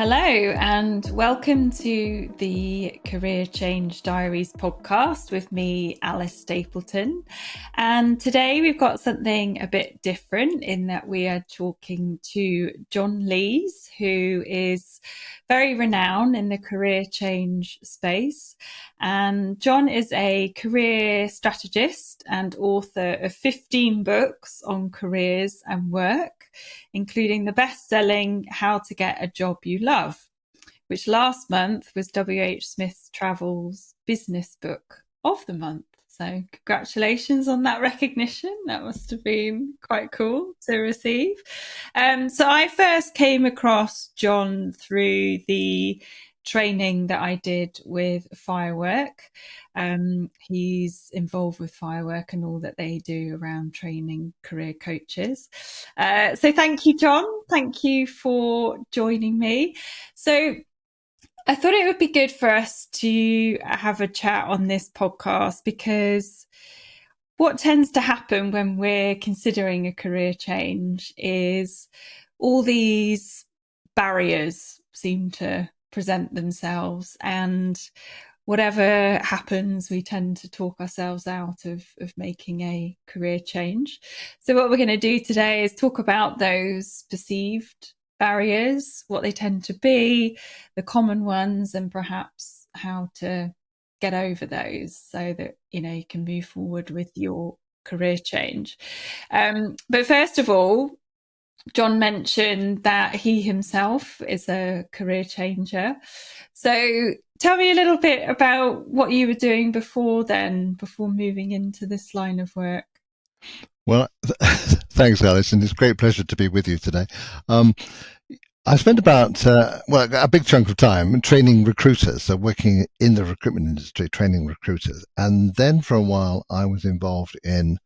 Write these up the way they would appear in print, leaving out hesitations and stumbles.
Hello and welcome to the Career Change Diaries podcast with me, Alice Stapleton. And today we've got something a bit different in that we are talking to John Lees, who is very renowned in the career change space. And John is a career strategist and author of 15 books on careers and work, including the best-selling How to Get a Job You Love, which last month was W.H. Smith Travel's Business Book of the Month. So congratulations on that recognition. That must have been quite cool to receive. So I first came across John through the training that I did with Firework. He's involved with Firework and all that they do around training career coaches. So thank you, John. Thank you for joining me. So I thought it would be good for us to have a chat on this podcast, because what tends to happen when we're considering a career change is all these barriers seem to present themselves, and whatever happens, we tend to talk ourselves out of making a career change. So what we're going to do today is talk about those perceived barriers, what they tend to be, the common ones, and perhaps how to get over those so that you can move forward with your career change. But first of all, John mentioned that he himself is a career changer. So tell me a little bit about what you were doing before moving into this line of work. Well, thanks, Alice, and it's a great pleasure to be with you today. I spent about, a big chunk of time training recruiters, so working in the recruitment industry, training recruiters. And then for a while, I was involved in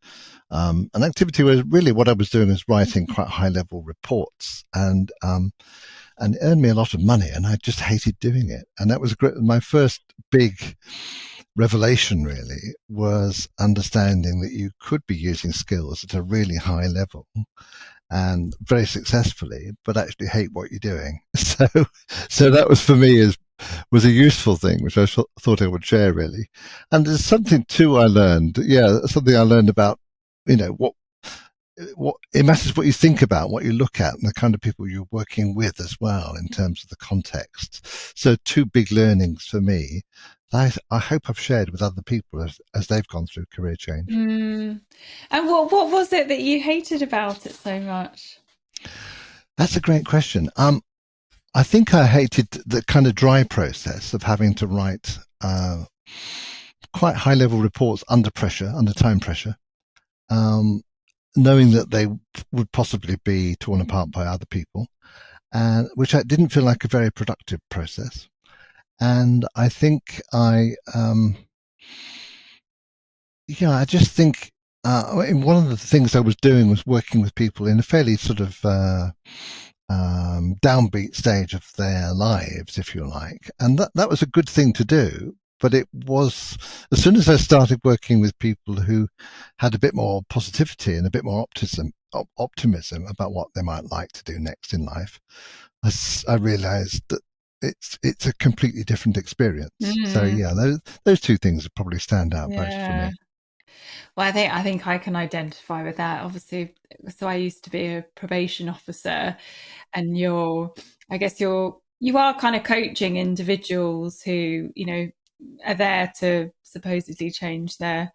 an activity where really what I was doing was writing quite high-level reports, and it earned me a lot of money, and I just hated doing it. And that was my first big revelation, really, was understanding that you could be using skills at a really high level and very successfully, but actually hate what you're doing. So that was, for me, was a useful thing, which I thought I would share, really. And there's something too I learned. Yeah, something I learned about, what it matters what you think about, what you look at, and the kind of people you're working with as well in terms of the context. So two big learnings for me I hope I've shared with other people as they've gone through career change. And what was it that you hated about it so much? That's a great question. I think I hated the kind of dry process of having to write quite high-level reports under pressure, under time pressure, knowing that they would possibly be torn apart by other people, and which I didn't feel like a very productive process. And I think I just think one of the things I was doing was working with people in a fairly sort of downbeat stage of their lives, if you like. And that was a good thing to do. But it was, as soon as I started working with people who had a bit more positivity and a bit more optimism about what they might like to do next in life, I realized that it's a completely different experience. So yeah, those two things probably stand out most for me. Well, I think I can identify with that, obviously. So I used to be a probation officer, and you are kind of coaching individuals who are there to supposedly change their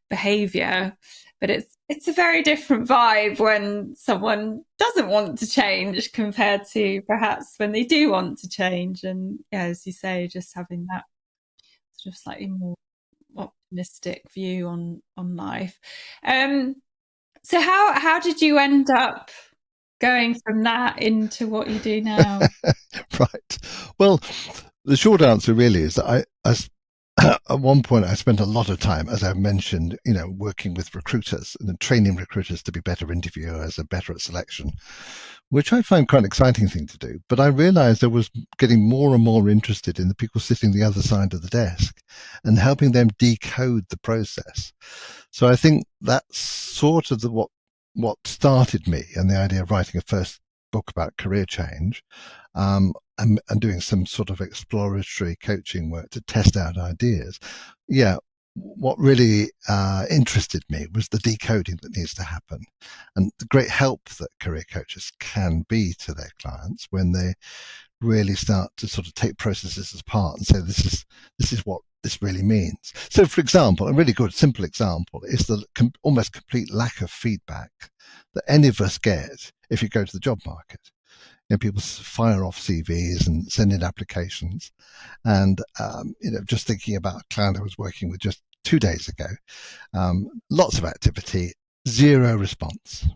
behavior, but it's a very different vibe when someone doesn't want to change compared to perhaps when they do want to change. And as you say, just having that sort of slightly more optimistic view on life. So how did you end up going from that into what you do now? Right. Well, the short answer really is that I at one point, I spent a lot of time, as I mentioned, working with recruiters and training recruiters to be better interviewers and better at selection, which I find quite an exciting thing to do. But I realized I was getting more and more interested in the people sitting the other side of the desk and helping them decode the process. So I think that's sort of what started me and the idea of writing a first book about career change, and doing some sort of exploratory coaching work to test out ideas, yeah, what really interested me was the decoding that needs to happen, and the great help that career coaches can be to their clients when they really start to sort of take processes apart and say, this is what this really means. So, for example, a really good simple example is the almost complete lack of feedback that any of us get if you go to the job market. People fire off CVs and send in applications, and just thinking about a client I was working with just 2 days ago, lots of activity, zero response.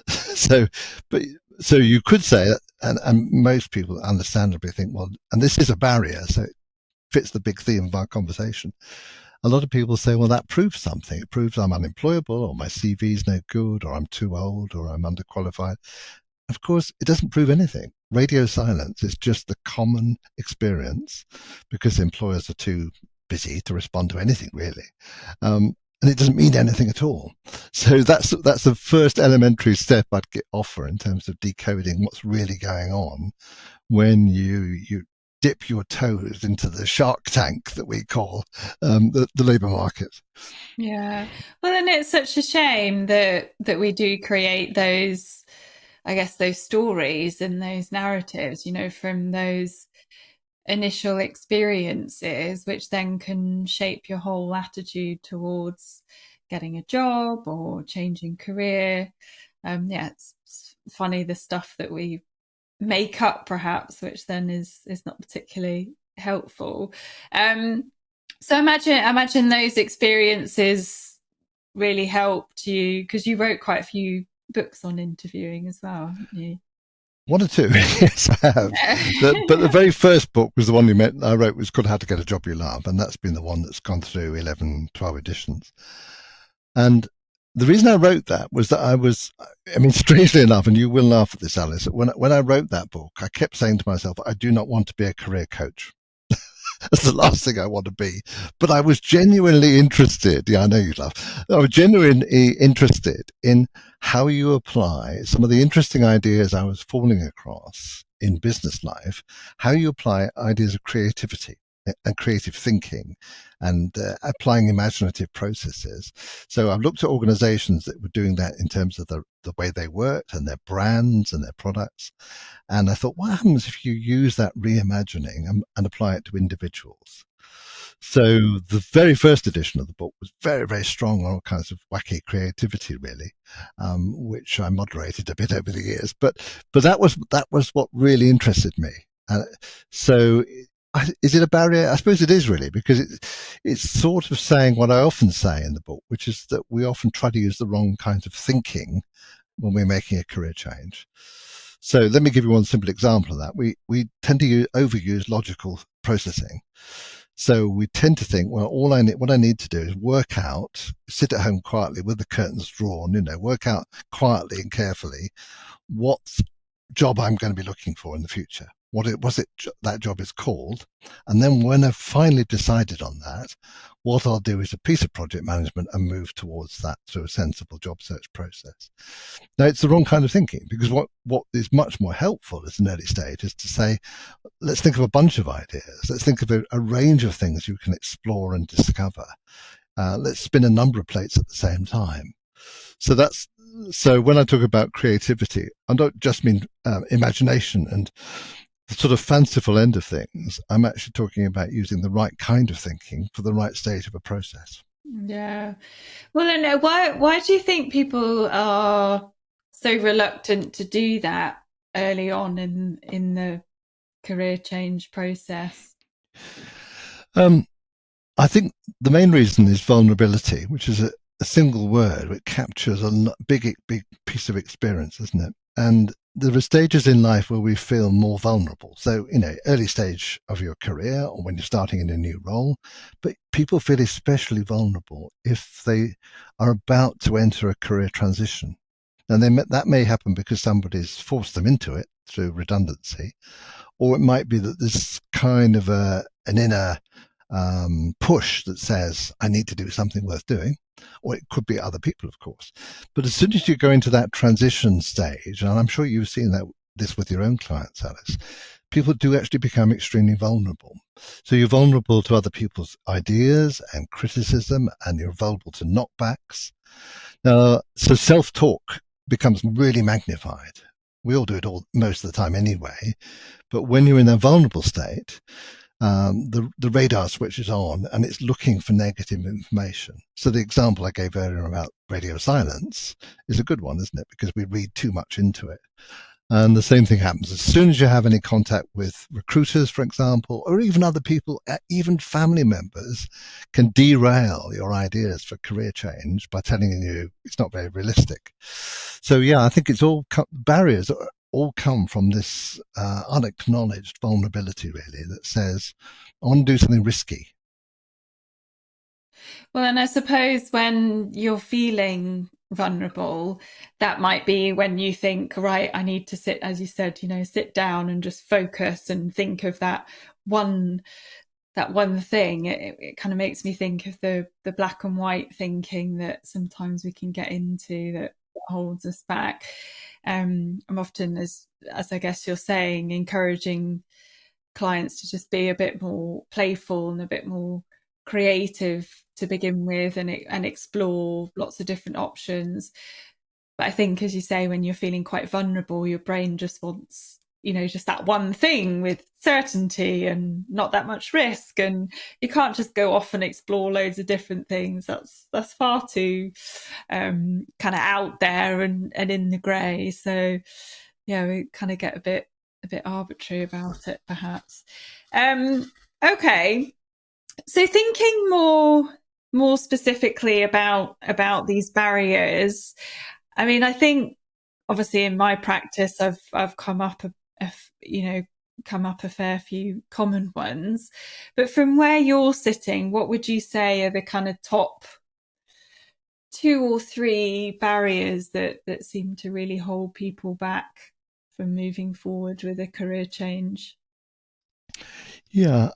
so, but so you could say that, and most people understandably think, well, and this is a barrier, so it fits the big theme of our conversation. A lot of people say, well, that proves something. It proves I'm unemployable, or my CV is no good, or I'm too old, or I'm underqualified. Of course, it doesn't prove anything. Radio silence is just the common experience because employers are too busy to respond to anything, really. And it doesn't mean anything at all. So that's the first elementary step I'd offer in terms of decoding what's really going on when you dip your toes into the shark tank that we call the labour market. Yeah. Well, and it's such a shame that we do create those, I guess, those stories and those narratives, from those initial experiences, which then can shape your whole attitude towards getting a job or changing career. It's funny the stuff that we make up, perhaps, which then is not particularly helpful. So imagine those experiences really helped you, because you wrote quite a few books on interviewing as well, haven't you? One or two, yes, I have. But the very first book was the one I wrote, was called How to Get a Job You Love, and that's been the one that's gone through 11, 12 editions. And the reason I wrote that was that strangely enough, and you will laugh at this, Alice, when I wrote that book, I kept saying to myself, I do not want to be a career coach. That's the last thing I want to be. But I was genuinely interested. Yeah, I know you laugh. I was genuinely interested in how you apply some of the interesting ideas I was falling across in business life, how you apply ideas of creativity and creative thinking and applying imaginative processes. So I've looked at organizations that were doing that in terms of the way they worked and their brands and their products. And I thought, what happens if you use that reimagining and apply it to individuals? So the very first edition of the book was very, very strong on all kinds of wacky creativity, really, which I moderated a bit over the years. But that was what really interested me. So is it a barrier? I suppose it is, really, because it's sort of saying what I often say in the book, which is that we often try to use the wrong kinds of thinking when we're making a career change. So let me give you one simple example of that. We tend to overuse logical processing. So we tend to think, well, what I need to do is work out, sit at home quietly with the curtains drawn, work out quietly and carefully what job I'm going to be looking for in the future. What that job is called. And then when I've finally decided on that, what I'll do is a piece of project management and move towards that through a sensible job search process. Now, it's the wrong kind of thinking, because what is much more helpful at an early stage is to say, let's think of a bunch of ideas. Let's think of a range of things you can explore and discover. Let's spin a number of plates at the same time. So when I talk about creativity, I don't just mean imagination and the sort of fanciful end of things. I'm actually talking about using the right kind of thinking for the right stage of a process. Yeah. Well, then why do you think people are so reluctant to do that early on in the career change process? I think the main reason is vulnerability, which is a single word which captures a big piece of experience, isn't it? And there are stages in life where we feel more vulnerable. So, early stage of your career or when you're starting in a new role, but people feel especially vulnerable if they are about to enter a career transition. And that may happen because somebody's forced them into it through redundancy, or it might be that there's kind of an inner push that says, I need to do something worth doing. Or it could be other people, of course. But as soon as you go into that transition stage, and I'm sure you've seen that this with your own clients, Alice, people do actually become extremely vulnerable. So you're vulnerable to other people's ideas and criticism, and you're vulnerable to knockbacks. So self-talk becomes really magnified. We all do it all most of the time anyway. But when you're in a vulnerable state, the radar switches on and it's looking for negative information. So the example I gave earlier about radio silence is a good one, isn't it? Because we read too much into it. And the same thing happens as soon as you have any contact with recruiters, for example, or even other people, even family members can derail your ideas for career change by telling you it's not very realistic. So, yeah, I think it's all barriers all come from this unacknowledged vulnerability, really, that says, I want to do something risky. Well, and I suppose when you're feeling vulnerable, that might be when you think, right, I need to sit, as you said, sit down and just focus and think of one that one thing. It kind of makes me think of the black and white thinking that sometimes we can get into that holds us back. I'm often, as I guess you're saying, encouraging clients to just be a bit more playful and a bit more creative to begin with, and explore lots of different options. But I think, as you say, when you're feeling quite vulnerable, your brain just wants, just that one thing with certainty and not that much risk. And you can't just go off and explore loads of different things. That's far too kind of out there and in the grey. So yeah, we kind of get a bit arbitrary about it, perhaps. Okay, so thinking more specifically about these barriers. I mean, I think obviously in my practice, I've come up a fair few common ones. But from where you're sitting, what would you say are the kind of top 2 or 3 barriers that seem to really hold people back from moving forward with a career change? Yeah,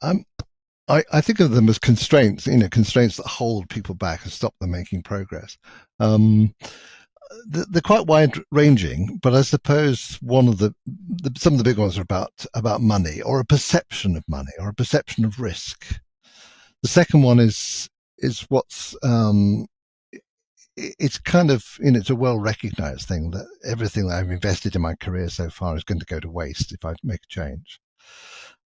I think of them as constraints, constraints that hold people back and stop them making progress. They're quite wide ranging, but I suppose one of some of the big ones are about money, or a perception of money, or a perception of risk. The second one is what's it's kind of, it's a well recognized thing that everything that I've invested in my career so far is going to go to waste if I make a change.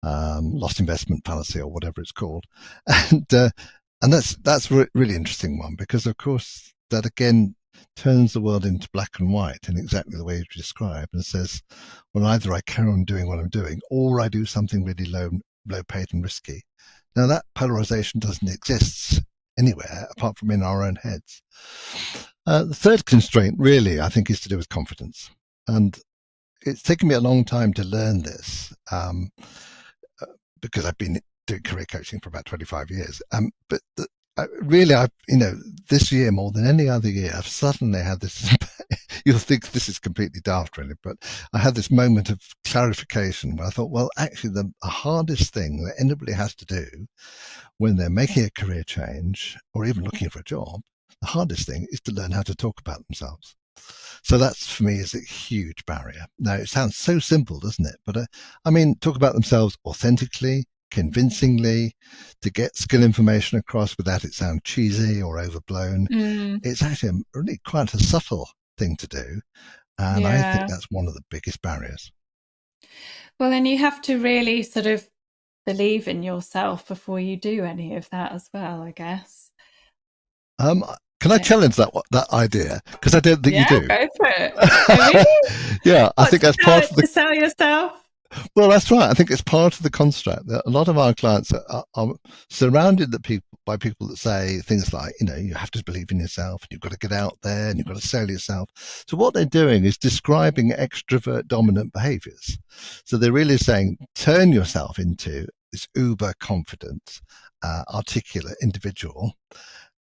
Lost investment fallacy, or whatever it's called, and that's a really interesting one, because of course that again turns the world into black and white in exactly the way you described, and says, well, either I carry on doing what I'm doing, or I do something really low paid and risky. Now that polarization doesn't exist anywhere apart from in our own heads. The third constraint really, I think, is to do with confidence, and it's taken me a long time to learn this. Because I've been doing career coaching for about 25 years. But really, this year more than any other year, I've suddenly had this, you'll think this is completely daft really, but I had this moment of clarification where I thought, well, actually the hardest thing that anybody has to do when they're making a career change or even looking for a job, the hardest thing is to learn how to talk about themselves. So that's, for me, is a huge barrier. Now, it sounds so simple, doesn't it? But talk about themselves authentically, convincingly, to get skill information across without it sound cheesy or overblown. It's actually really quite a subtle thing to do. And I think that's one of the biggest barriers. Well, and you have to really sort of believe in yourself before you do any of that as well, I guess. Can I challenge that idea? Because I don't think you do. Go for it. Oh, really? Yeah, I think that's part of to sell yourself. Well, that's right. I think it's part of the construct that a lot of our clients are surrounded by people that say things like, you have to believe in yourself, and you've got to get out there, and you've got to sell yourself. So what they're doing is describing extrovert dominant behaviors. So they're really saying, turn yourself into this uber confident, articulate individual.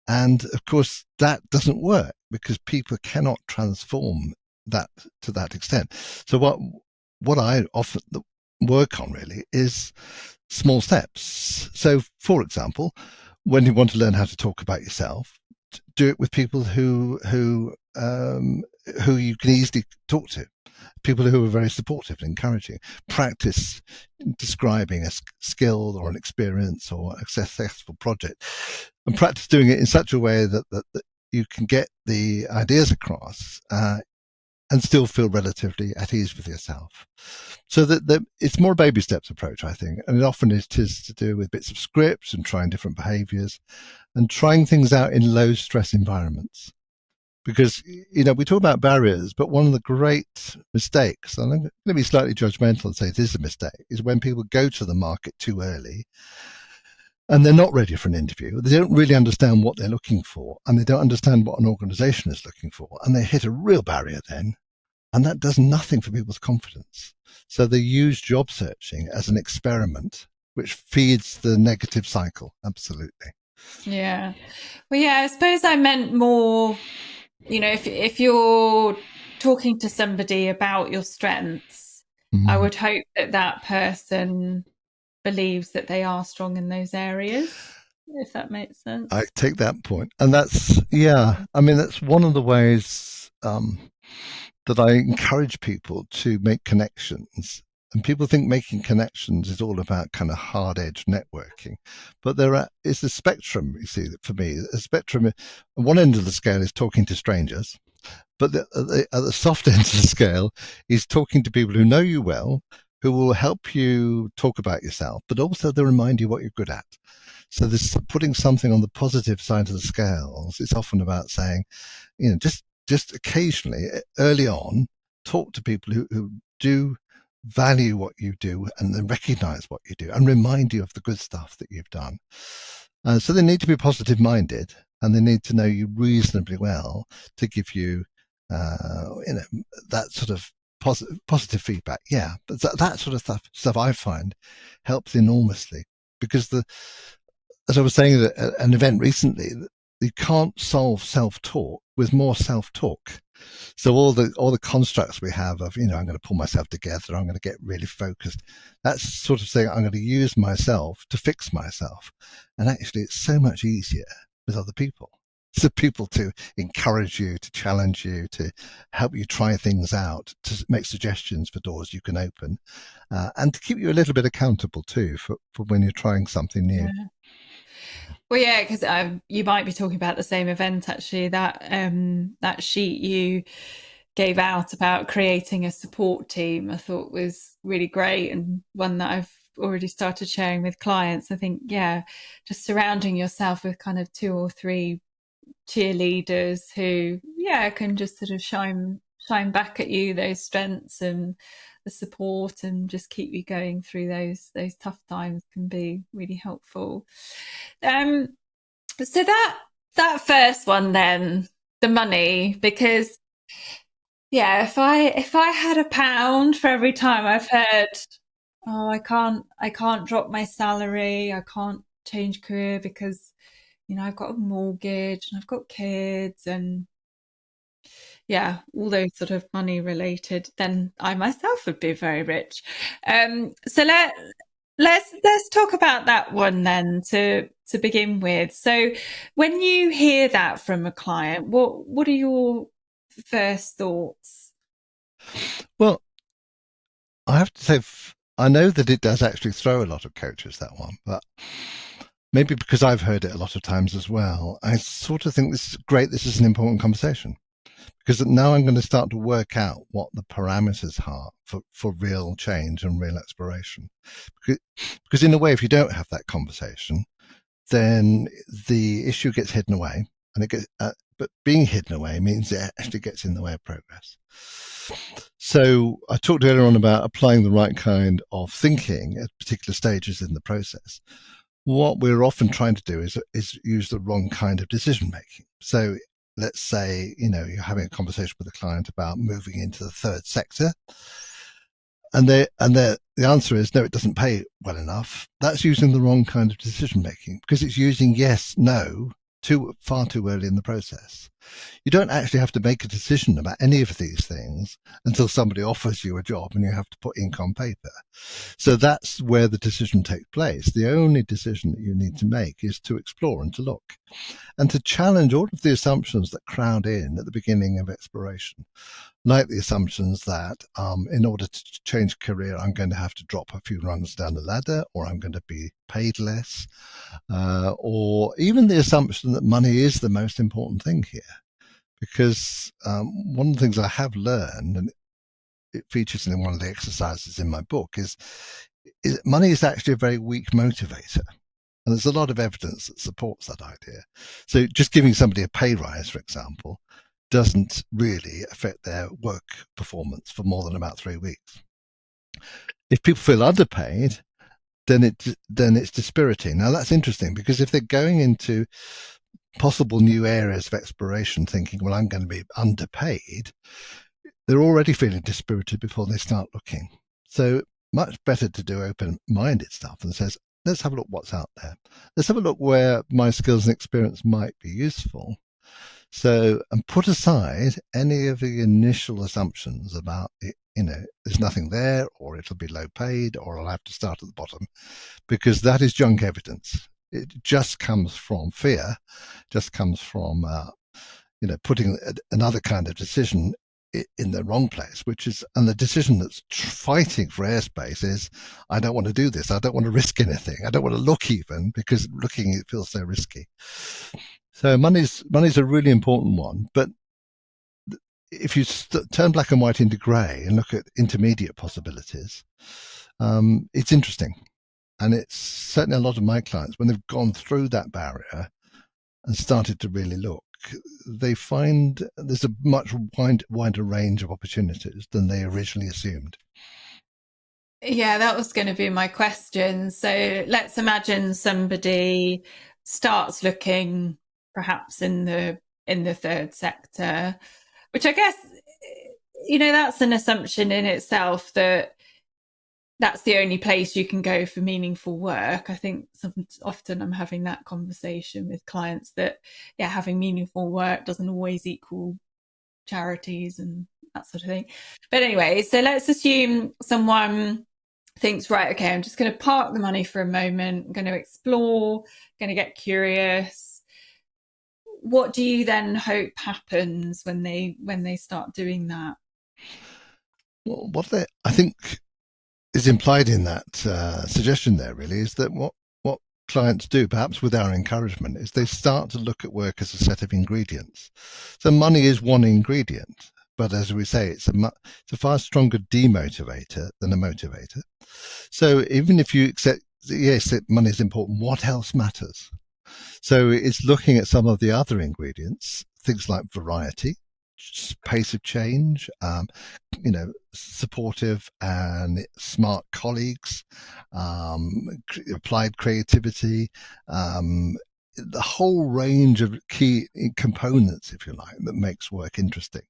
And of course, that doesn't work because people cannot transform that to that extent. So what I often work on really is small steps. So, for example, when you want to learn how to talk about yourself, do it with people who you can easily talk to. people who are very supportive and encouraging. Practice describing a skill or an experience or a successful project, and practice doing it in such a way that you can get the ideas across and still feel relatively at ease with yourself. So that it's more a baby steps approach, I think, and often it is to do with bits of scripts and trying different behaviours and trying things out in low stress environments. Because we talk about barriers, but one of the great mistakes, and I'm going to be slightly judgmental and say it is a mistake, is when people go to the market too early and they're not ready for an interview. They don't really understand what they're looking for, and they don't understand what an organization is looking for, and they hit a real barrier then, and that does nothing for people's confidence. So they use job searching as an experiment, which feeds the negative cycle. Absolutely. Yeah. Well, yeah, I suppose I meant more, if you're talking to somebody about your strengths, I would hope that that person believes that they are strong in those areas, if that makes sense. I take that point. And that's, that's one of the ways that I encourage people to make connections. And people think making connections is all about kind of hard edge networking. But it's a spectrum, you see, for me. A spectrum, one end of the scale is talking to strangers. But at the soft end of the scale is talking to people who know you well, who will help you talk about yourself, but also they'll remind you what you're good at. So this putting something on the positive side of the scales, it's often about saying, just occasionally, early on, talk to people who do value what you do and then recognize what you do and remind you of the good stuff that you've done. So they need to be positive minded and they need to know you reasonably well to give you, that sort of positive feedback. Yeah, but that sort of stuff I find helps enormously because as I was saying at an event recently, you can't solve self-talk with more self-talk. So all the constructs we have of, I'm going to pull myself together, I'm going to get really focused. That's sort of saying I'm going to use myself to fix myself. And actually it's so much easier with other people. So people to encourage you, to challenge you, to help you try things out, to make suggestions for doors you can open, and to keep you a little bit accountable too for when you're trying something new. Yeah. Well, yeah, because you might be talking about the same event actually. That sheet you gave out about creating a support team, I thought was really great, and one that I've already started sharing with clients. I think, yeah, just surrounding yourself with kind of 2 or 3 cheerleaders who, yeah, can just sort of shine back at you those strengths and the support, and just keep you going through those tough times can be really helpful. So that first one then, the money, because yeah, if I had £1 for every time I've heard, oh, I can't drop my salary, I can't change career because I've got a mortgage and I've got kids and yeah, all those sort of money related, then I myself would be very rich. So let's talk about that one then to begin with. So when you hear that from a client, what are your first thoughts? Well, I have to say, I know that it does actually throw a lot of coaches, that one, but maybe because I've heard it a lot of times as well, I sort of think this is great. This is an important conversation because now I'm going to start to work out what the parameters are for real change and real exploration. Because in a way, if you don't have that conversation, then the issue gets hidden away, and it gets. But being hidden away means it actually gets in the way of progress. So I talked earlier on about applying the right kind of thinking at particular stages in the process. What we're often trying to do is use the wrong kind of decision making. So let's say, you're having a conversation with a client about moving into the third sector. And the answer is no, it doesn't pay well enough. That's using the wrong kind of decision making because it's using yes, no far too early in the process. You don't actually have to make a decision about any of these things until somebody offers you a job and you have to put ink on paper. So that's where the decision takes place. The only decision that you need to make is to explore and to look and to challenge all of the assumptions that crowd in at the beginning of exploration. like the assumptions that in order to change career, I'm going to have to drop a few rungs down the ladder, or I'm going to be paid less, or even the assumption that money is the most important thing here. Because one of the things I have learned, and it features in one of the exercises in my book, is money is actually a very weak motivator. And there's a lot of evidence that supports that idea. So just giving somebody a pay rise, for example, doesn't really affect their work performance for more than about 3 weeks. If people feel underpaid, then it's dispiriting. Now that's interesting, because if they're going into possible new areas of exploration thinking, well, I'm going to be underpaid, they're already feeling dispirited before they start looking. So much better to do open-minded stuff and says, let's have a look what's out there. Let's have a look where my skills and experience might be useful. So, and put aside any of the initial assumptions about it, there's nothing there, or it'll be low paid, or I'll have to start at the bottom, because that is junk evidence. It just comes from fear, just comes from, putting another kind of decision in the wrong place, and the decision that's fighting for airspace is, I don't want to do this. I don't want to risk anything. I don't want to look even, because looking, it feels so risky. So money's a really important one. But if you turn black and white into grey and look at intermediate possibilities, it's interesting. And it's certainly a lot of my clients, when they've gone through that barrier and started to really look, they find there's a much wider range of opportunities than they originally assumed. Yeah, that was going to be my question. So let's imagine somebody starts looking perhaps in the third sector, which I guess, that's an assumption in itself, that that's the only place you can go for meaningful work. I think often I'm having that conversation with clients that, having meaningful work doesn't always equal charities and that sort of thing. But anyway, so let's assume someone thinks, right, okay, I'm just going to park the money for a moment. I'm going to explore, going to get curious. What do you then hope happens when they start doing that? Well, I think is implied in that suggestion there really is that what clients do, perhaps with our encouragement, is they start to look at work as a set of ingredients. So money is one ingredient, but as we say, it's a far stronger demotivator than a motivator. So even if you accept, yes, that money is important, what else matters? So it's looking at some of the other ingredients, things like variety, pace of change, supportive and smart colleagues, applied creativity, the whole range of key components, if you like, that makes work interesting.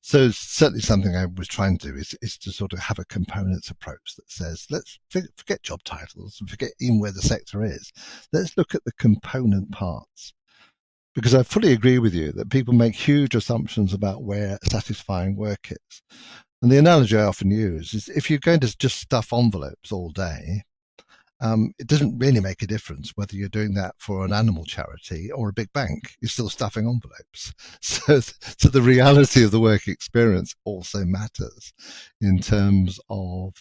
So certainly something I was trying to do is to sort of have a components approach that says, let's forget job titles and forget even where the sector is. Let's look at the component parts. Because I fully agree with you that people make huge assumptions about where satisfying work is. And the analogy I often use is, if you're going to just stuff envelopes all day, it doesn't really make a difference whether you're doing that for an animal charity or a big bank. You're still stuffing envelopes. So the reality of the work experience also matters in terms of,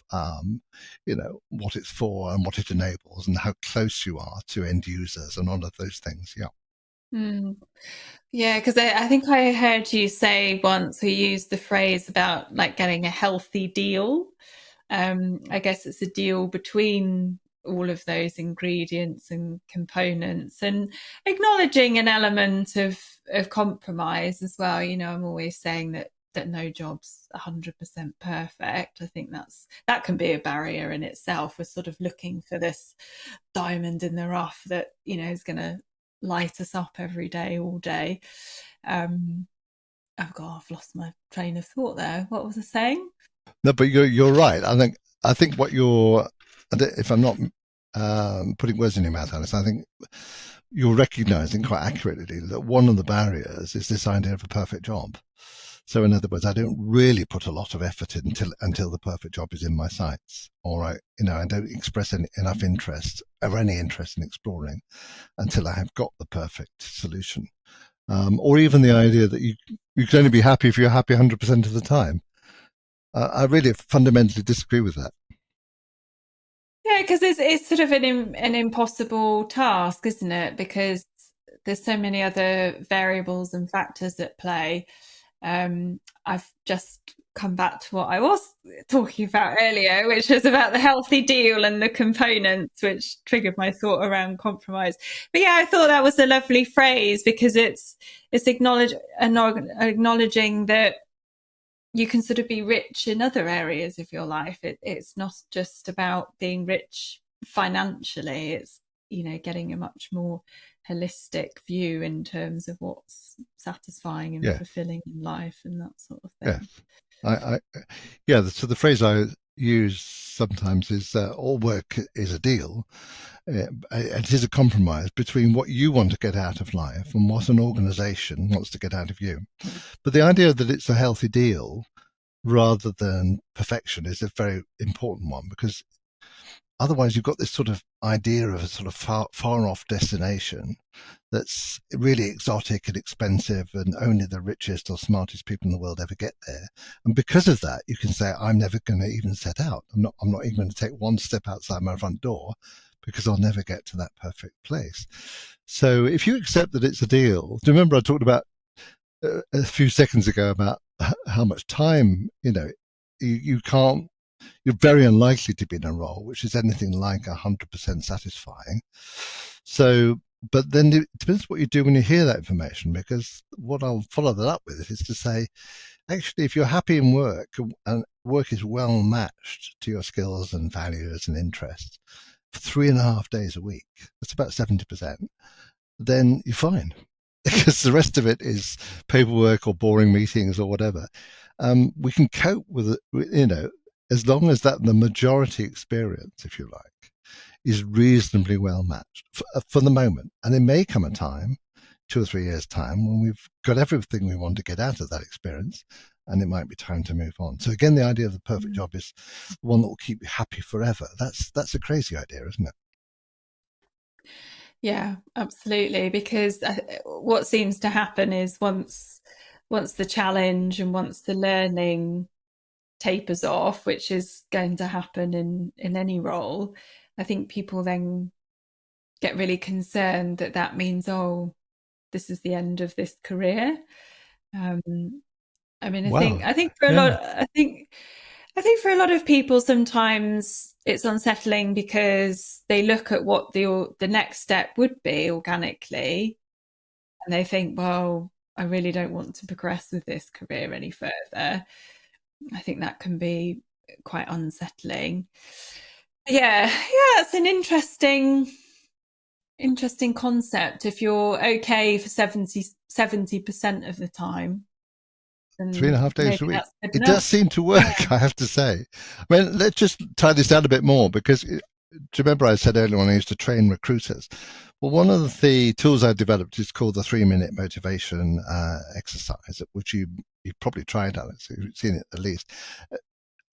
what it's for and what it enables and how close you are to end users and all of those things. Yeah. Mm. Yeah, because I think I heard you say once, or use the phrase about like getting a healthy deal. I guess it's a deal between all of those ingredients and components, and acknowledging an element of compromise as well. I'm always saying that no job's 100% perfect. I think that can be a barrier in itself. We're sort of looking for this diamond in the rough that is going to light us up every day, all day. Oh God, I've lost my train of thought there. What was I saying? No, but you're right. I think what if I'm not putting words in your mouth, Alice, I think you're recognizing quite accurately that one of the barriers is this idea of a perfect job. So in other words, I don't really put a lot of effort in until the perfect job is in my sights. Or I don't express enough interest or any interest in exploring until I have got the perfect solution. Or even the idea that You can only be happy if you're happy 100% of the time. I really fundamentally disagree with that. Yeah, because it's sort of an impossible task, isn't it? Because there's so many other variables and factors at play. I've just come back to what I was talking about earlier, which was about the healthy deal and the components, which triggered my thought around compromise. But yeah, I thought that was a lovely phrase because it's acknowledging that you can sort of be rich in other areas of your life. It's not just about being rich financially. It's, getting a much more holistic view in terms of what's satisfying and Yeah, fulfilling in life and that sort of yeah. thing. I yeah. So the phrase I use sometimes is all work is a deal. It is a compromise between what you want to get out of life and what an organization wants to get out of you. But the idea that it's a healthy deal rather than perfection is a very important one, because otherwise you've got this sort of idea of a sort of far off destination that's really exotic and expensive, and only the richest or smartest people in the world ever get there. And because of that, you can say, I'm never going to even set out. I'm not even going to take one step outside my front door, because I'll never get to that perfect place. So if you accept that it's a deal, do you remember I talked about a few seconds ago about how much time, you can't, you're very unlikely to be in a role which is anything like 100% satisfying. So, but then it depends what you do when you hear that information, because what I'll follow that up with is to say, actually, if you're happy in work and work is well matched to your skills and values and interests for 3.5 days a week, that's about 70%, then you're fine. Because the rest of it is paperwork or boring meetings or whatever. We can cope with it, as long as that the majority experience, if you like, is reasonably well matched for the moment. And there may come a time, 2 or 3 years' time, when we've got everything we want to get out of that experience, and it might be time to move on. So again, the idea of the perfect job is one that will keep you happy forever. That's a crazy idea, isn't it? Yeah, absolutely. Because what seems to happen is once the challenge and once the learning tapers off, which is going to happen in any role, I think people then get really concerned that that means, oh, this is the end of this career. Um, I mean, Wow. I think for a lot, Yeah. I think for a lot of people, sometimes it's unsettling because they look at what the next step would be organically, and they think, well, I really don't want to progress with this career any further. I think that can be quite unsettling. Yeah, yeah, it's an interesting concept. If you're okay for 70% of the time, Three and then a half days maybe a week. that's good It does enough. seem to Yeah. work, I have to say. I mean, let's just tie this down a bit more, because do you remember I said earlier when I used to train recruiters? Well, one of the tools I developed is called the 3-minute motivation exercise, which you've probably tried, Alex. You've seen it at least.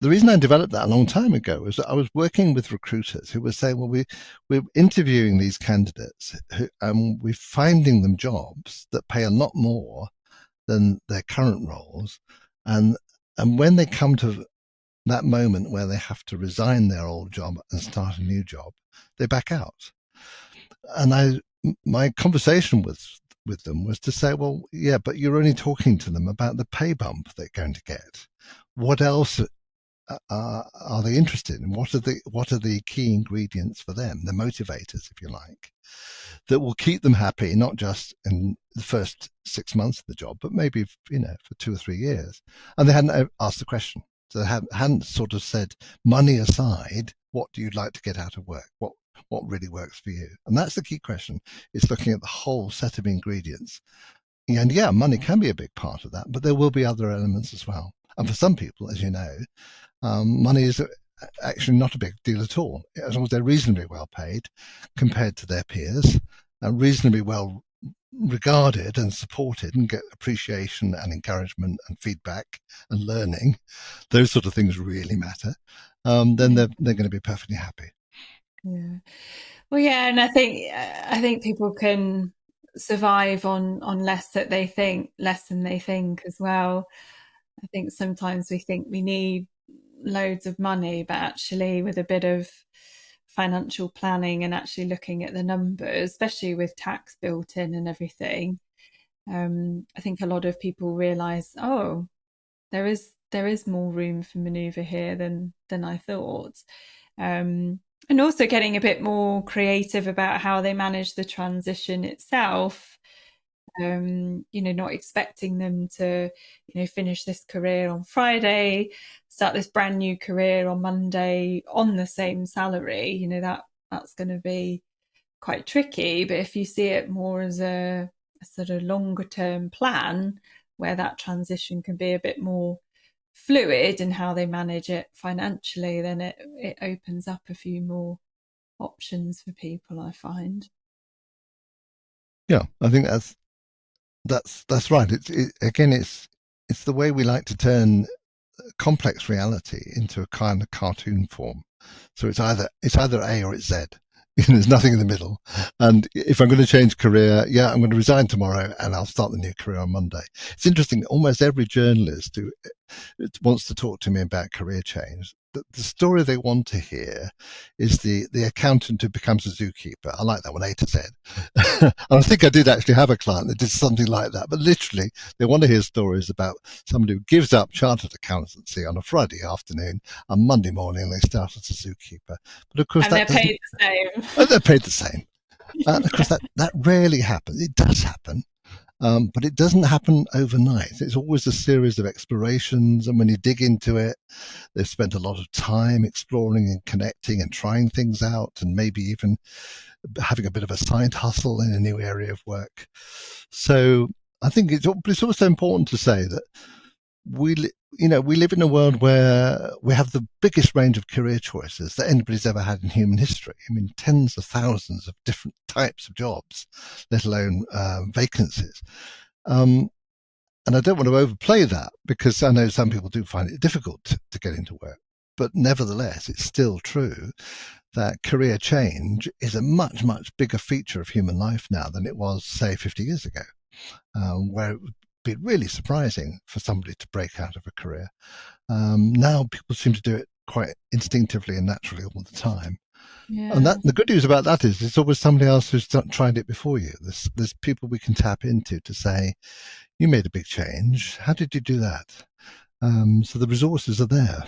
The reason I developed that a long time ago was that I was working with recruiters who were saying, well, we're interviewing these candidates and we're finding them jobs that pay a lot more than their current roles, and when they come to that moment where they have to resign their old job and start a new job, they back out. And my conversation with them was to say, well, yeah, but you're only talking to them about the pay bump they're going to get. What else are they interested in? What are the key ingredients for them, the motivators, if you like, that will keep them happy, not just in the first 6 months of the job, but maybe for 2 or 3 years. And they hadn't asked the question, so they hadn't sort of said, money aside, what do you like to get out of work? What really works for you? And that's the key question. It's looking at the whole set of ingredients. And yeah, money can be a big part of that, but there will be other elements as well. And for some people, as you know, money is actually not a big deal at all, as long as they're reasonably well paid compared to their peers, and reasonably well regarded and supported, and get appreciation and encouragement and feedback and learning. Those sort of things really matter. Then Yeah. they're going to be perfectly happy. Yeah. Well, yeah, and I think people can. survive on less than they think as well. I think sometimes we think we need loads of money, but actually with a bit of financial planning and actually looking at the numbers, especially with tax built in and everything, I think a lot of people realize, oh, there is more room for maneuver here than I thought. And also getting a bit more creative about how they manage the transition itself. Not expecting them to, finish this career on Friday, start this brand new career on Monday on the same salary. That's going to be quite tricky. But if you see it more as a sort of longer term plan, where that transition can be a bit more fluid in how they manage it financially, then it opens up a few more options for people, I find. Yeah, I think that's right. Again, it's the way we like to turn complex reality into a kind of cartoon form. So it's either A or it's Z. There's nothing in the middle. And if I'm going to change career, yeah, I'm going to resign tomorrow and I'll start the new career on Monday. It's interesting. Almost every journalist who wants to talk to me about career change, the story they want to hear is the accountant who becomes a zookeeper. I like that one, A to Z. And I think I did actually have a client that did something like that. But literally, they want to hear stories about somebody who gives up chartered accountancy on a Friday afternoon, and Monday morning they start as a zookeeper. But of course, And that they're doesn't. paid the same. They're paid the same. Of course, Yeah. that rarely happens. It does happen, but it doesn't happen overnight. It's always a series of explorations, and when you dig into it, they've spent a lot of time exploring and connecting and trying things out, and maybe even having a bit of a side hustle in a new area of work. So I think it's also important to say that we we live in a world where we have the biggest range of career choices that anybody's ever had in human history. I mean, tens of thousands of different types of jobs, let alone vacancies. Um, and I don't want to overplay that because I know some people do find it difficult to get into work. But nevertheless, it's still true that career change is a much, much bigger feature of human life now than it was, say, 50 years ago, where it would be really surprising for somebody to break out of a career. Now people seem to do it quite instinctively and naturally all the time. And Yeah. the good news about that is it's always somebody else who's tried it before you. There's people we can tap into to say, you made a big change. How did you do that? So the resources are there.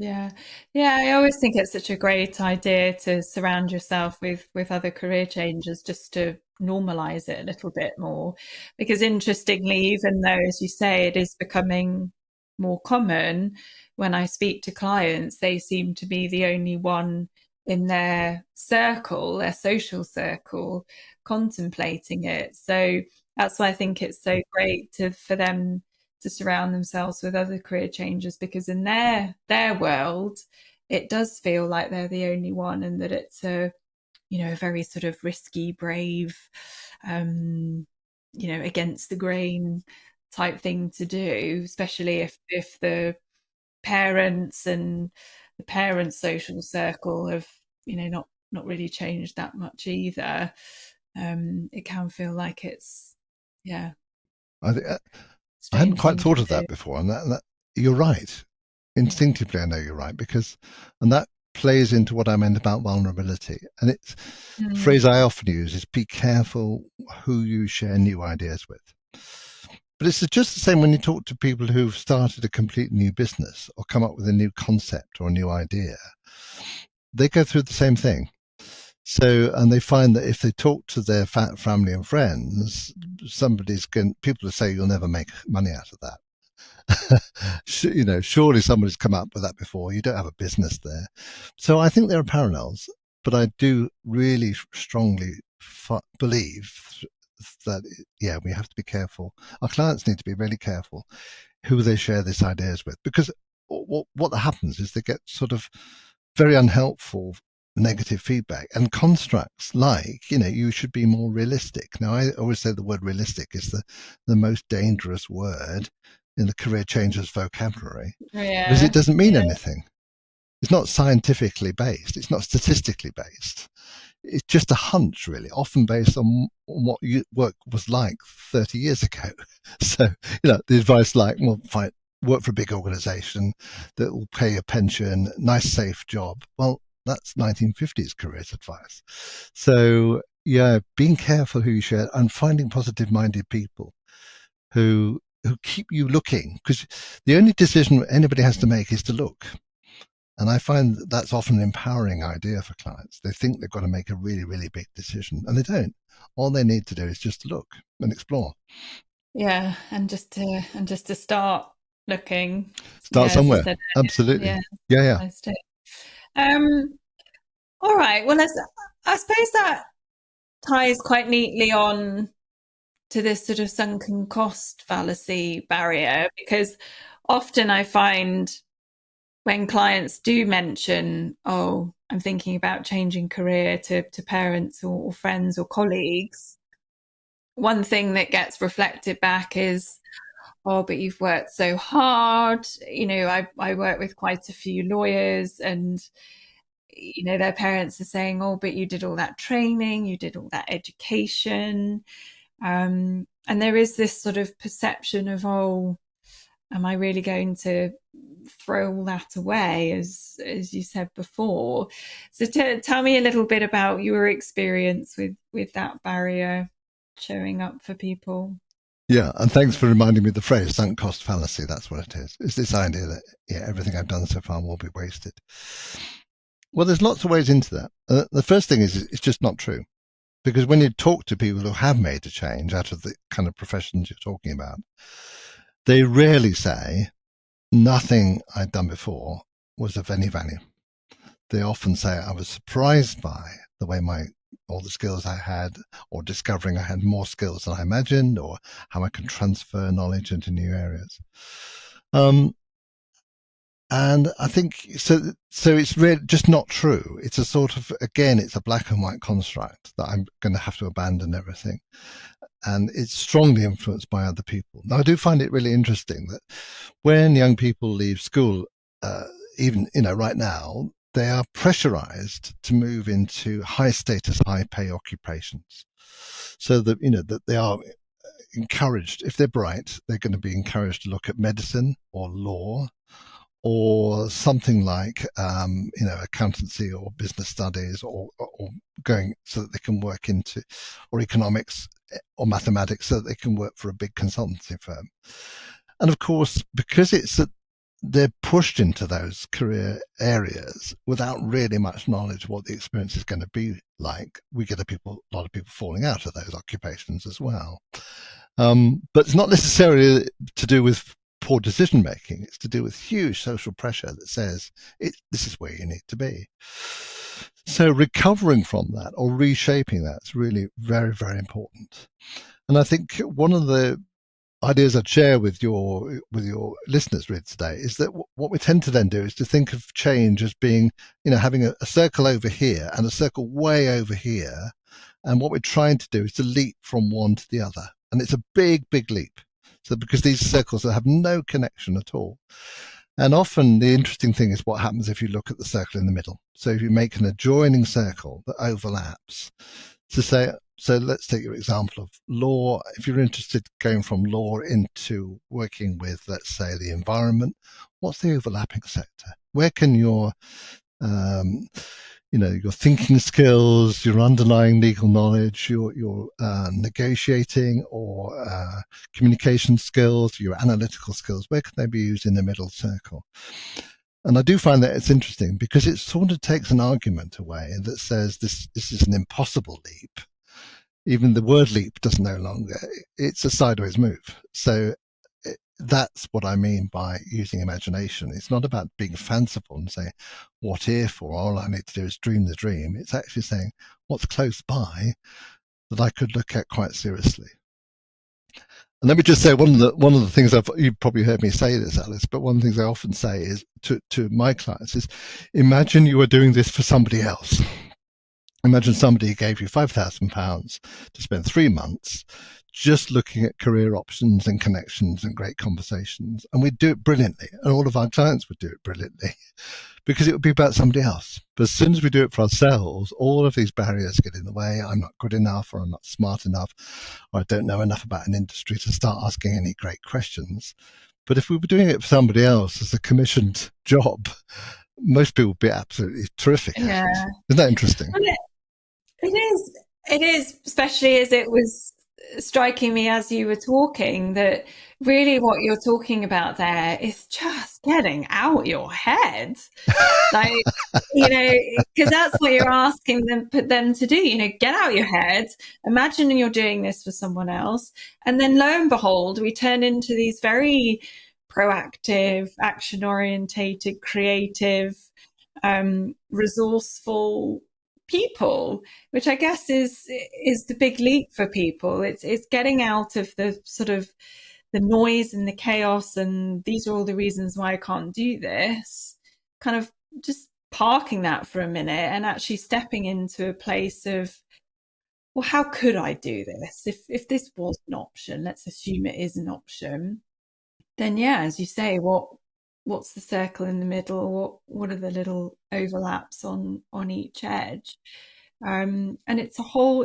Yeah. Yeah, I always think it's such a great idea to surround yourself with other career changers just to normalize it a little bit more. Because interestingly, even though, as you say, it is becoming more common, when I speak to clients, they seem to be the only one in their circle, their social circle, contemplating it. So that's why I think it's so great for them to surround themselves with other career changers, because in their world it does feel like they're the only one, and that it's a very sort of risky, brave, um against the grain type thing to do, especially if the parents and the parents social circle have not really changed that much either. It can feel like it's, yeah, I, th- I hadn't strange quite thing thought of to do. that before, and that you're right. Instinctively, I know you're right and that plays into what I meant about vulnerability. And it's the Mm. phrase I often use is be careful who you share new ideas with. But it's just the same when you talk to people who've started a complete new business or come up with a new concept or a new idea. They go through the same thing. So, and they find that if they talk to their family and friends, people will say you'll never make money out of that. Surely somebody's come up with that before. You don't have a business there. So I think there are parallels, but I do really strongly believe that, yeah, we have to be careful. Our clients need to be really careful who they share these ideas with, because what happens is they get sort of very unhelpful negative feedback and constructs like, you should be more realistic. Now, I always say the word realistic is the most dangerous word in the career changers vocabulary because it Yeah, doesn't mean yeah, anything. It's not scientifically based. It's not statistically based. it's just a hunch, really, often based on what work was like 30 years ago. So, the advice like, well, fine, work for a big organization that will pay a pension, nice, safe job. Well, that's 1950s careers advice. So, yeah, being careful who you share and finding positive-minded people who keep you looking, because the only decision anybody has to make is to look. And I find that that's often an empowering idea for clients. They think they've got to make a really, really big decision, and they don't. All they need to do is just look and explore. Yeah, and just to start looking. Start Yeah, as you somewhere. said earlier. Absolutely. Yeah, Yeah, yeah. that's it. All right. Well, I suppose that ties quite neatly on to this sort of sunken cost fallacy barrier, because often I find when clients do mention, oh, I'm thinking about changing career to parents or friends or colleagues, one thing that gets reflected back is, oh, but you've worked so hard. I work with quite a few lawyers, and their parents are saying, oh, but you did all that training, you did all that education. And there is this sort of perception of, oh, am I really going to throw all that away, as you said before? So tell me a little bit about your experience with that barrier showing up for people. Yeah, and thanks for reminding me of the phrase sunk cost fallacy. That's what it is. It's this idea that, everything I've done so far will be wasted. Well, there's lots of ways into that. The first thing is it's just not true. Because when you talk to people who have made a change out of the kind of professions you're talking about, they rarely say, nothing I'd done before was of any value. They often say, I was surprised by the way all the skills I had, or discovering I had more skills than I imagined, or how I could transfer knowledge into new areas. And I think so it's really just not true. It's a sort of, again, it's a black and white construct that I'm going to have to abandon everything. And it's strongly influenced by other people. Now, I do find it really interesting that when young people leave school, even, right now, they are pressurized to move into high status, high pay occupations. So that, that they are encouraged, if they're bright, they're going to be encouraged to look at medicine or law, or something like accountancy or business studies, or going so that they can work into, or economics or mathematics, so that they can work for a big consultancy firm. And of course, because it's that they're pushed into those career areas without really much knowledge of what the experience is going to be like, we get a lot of people falling out of those occupations as well. But it's not necessarily to do with poor decision making. It's to do with huge social pressure that says this is where you need to be. So recovering from that or reshaping that is really very, very important. And I think one of the ideas I'd share with your listeners read today is that what we tend to then do is to think of change as being, having a circle over here and a circle way over here. And what we're trying to do is to leap from one to the other. And it's a big, big leap. So because these circles have no connection at all. And often the interesting thing is what happens if you look at the circle in the middle. So if you make an adjoining circle that overlaps, so let's take your example of law. If you're interested in going from law into working with, let's say, the environment, what's the overlapping sector? Where can your your thinking skills, your underlying legal knowledge, your negotiating or communication skills, your analytical skills, where can they be used in the middle circle? And I do find that it's interesting because it sort of takes an argument away that says this is an impossible leap. Even the word leap doesn't no longer, it's a sideways move. So that's what I mean by using imagination. It's not about being fanciful and saying, what if, or all I need to do is dream the dream. It's actually saying, what's close by that I could look at quite seriously. And let me just say, one of the things you've probably heard me say this, Alice, but one of the things I often say is to my clients is, imagine you were doing this for somebody else. Imagine somebody gave you £5,000 to spend 3 months just looking at career options and connections and great conversations. And we'd do it brilliantly. And all of our clients would do it brilliantly because it would be about somebody else. But as soon as we do it for ourselves, all of these barriers get in the way. I'm not good enough, or I'm not smart enough, or I don't know enough about an industry to start asking any great questions. But if we were doing it for somebody else as a commissioned job, most people would be absolutely terrific at it. Isn't that interesting? It is. It is, especially as it was striking me as you were talking that really what you're talking about there is just getting out your head. Like, because that's what you're asking them to do, get out your head, imagine you're doing this for someone else. And then lo and behold, we turn into these very proactive, action orientated, creative, resourceful people, which I guess is the big leap for people. It's getting out of the sort of the noise and the chaos and these are all the reasons why I can't do this, kind of just parking that for a minute and actually stepping into a place of, well, how could I do this? If this was an option, let's assume it is an option, then yeah, as you say, what's the circle in the middle? What are the little overlaps on each edge? And it's a whole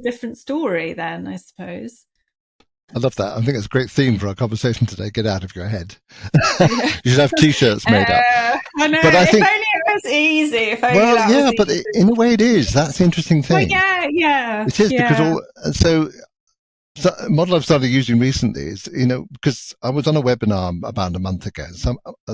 different story then, I suppose. I love that. I think it's a great theme for our conversation today. Get out of your head. You should have T-shirts made up. I know. But I think, if only it was easy. If only well, that yeah, was but easy. in a way, it is. That's the interesting thing. Well, yeah. It is because so a model I've started using recently is, because I was on a webinar about a month ago.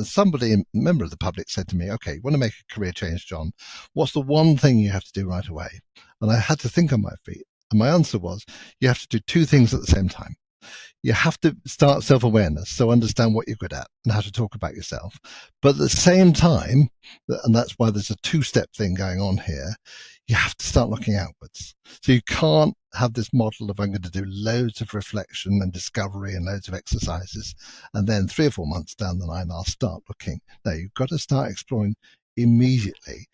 Somebody, a member of the public, said to me, "Okay, you want to make a career change, John? What's the one thing you have to do right away?" And I had to think on my feet. And my answer was, you have to do two things at the same time. You have to start self-awareness, so understand what you're good at and how to talk about yourself. But at the same time, and that's why there's a two-step thing going on here, you have to start looking outwards. So you can't have this model of I'm going to do loads of reflection and discovery and loads of exercises, and then 3 or 4 months down the line, I'll start looking. No, you've got to start exploring immediately.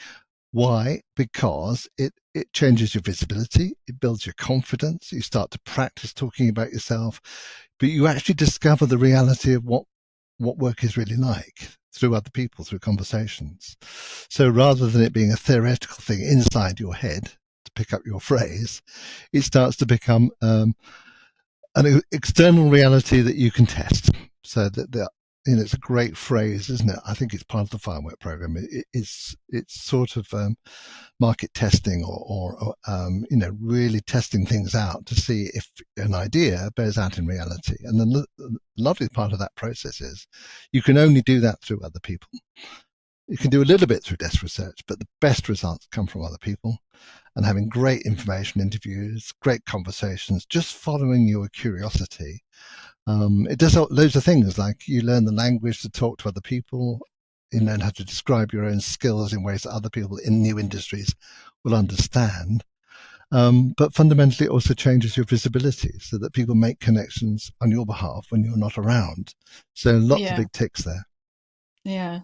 Why? Because it changes your visibility, it builds your confidence, you start to practice talking about yourself, but you actually discover the reality of what work is really like through other people, through conversations. So rather than it being a theoretical thing inside your head, to pick up your phrase, it starts to become an external reality that you can test. So that it's a great phrase, isn't it? I think it's part of the firework program. It's sort of market testing or really testing things out to see if an idea bears out in reality. And the lovely part of that process is you can only do that through other people. You can do a little bit through desk research, but the best results come from other people and having great information interviews, great conversations, just following your curiosity. It does loads of things, like you learn the language to talk to other people, you learn how to describe your own skills in ways that other people in new industries will understand. But fundamentally, it also changes your visibility so that people make connections on your behalf when you're not around. So lots of big ticks there. Yeah.